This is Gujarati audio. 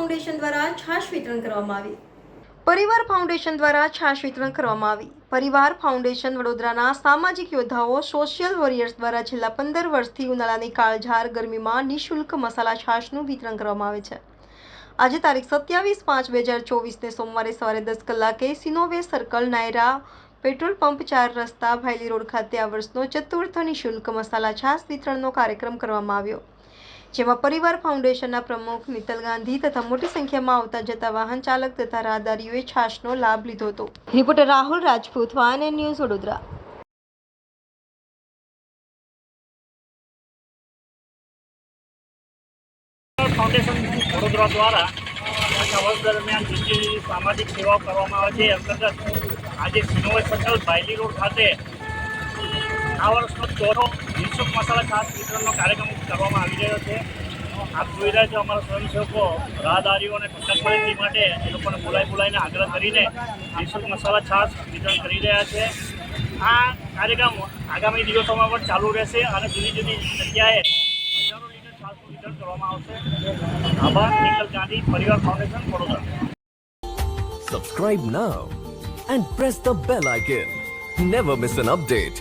ફાઉન્ડેશન દ્વારા છાશ વિતરણ કરવામાં આવી. પરિવાર ફાઉન્ડેશન દ્વારા છાશ વિતરણ કરવામાં આવી. પરિવાર ફાઉન્ડેશન વડોદરાના સામાજિક યોદ્ધાઓ સોશિયલ વોરિયર્સ દ્વારા છેલ્લા 15 વર્ષથી ઉનાળાની કાળઝાળ ગરમીમાં નિઃશુલ્ક મસાલા છાશનું વિતરણ કરવામાં આવે છે. આજે તારીખ 27/5/2024ને સોમવારે સવારે 10 કલાકે સિનોવે સર્કલ નાયરા પેટ્રોલ પંપ 4 રસ્તા ભાયલી રોડ ખાતે આ વર્ષનો ચતુર્થ નિઃશુલ્ક મસાલા છાશ વિતરણનો કાર્યક્રમ કરવામાં આવ્યો, જેમાં પરિવાર ફાઉન્ડેશનના પ્રમુખ મિત્તલ ગાંધી તથા મોટી સંખ્યામાં આવતા જતા વાહન ચાલક તથા રાહદારીઓએ છાશનો લાભ લીધો હતો. Reporter Rahul Rajput, van news, Vadodara. Foundation Vadodara દ્વારા વર્ષ દરમિયાન જે સામાજિક સેવાઓ કરવામાં આવે છે અંતર્ગત આજે સિનોવે સર્કલ ભાયલી રોડ ખાતે આ વર્ષનો ચોથો નિઃશુલ્ક મસાલા છાશ વિતરણનો કાર્યક્રમ કરવામાં આવી રહ્યો છે. આપ જોઈ રહ્યા છો અમારા સ્વયંસેવકો રાહદારીઓ અને કન્ડક્ટરની માટે એ લોકોને બોલાવીને આગ્રહ કરીને નિઃશુલ્ક મસાલા છાશ વિતરણ કરી રહ્યા છે. આ કાર્યક્રમ આગામી દિવસોમાં પણ ચાલુ રહેશે અને જુદી જુદી જગ્યાએ હજારો લીટર છાશનું વિતરણ કરવામાં આવશે. આભાર. મિત્તલ ગાંધી, પરિવાર foundation, Vadodara. Subscribe now and press the bell icon. Never miss an update.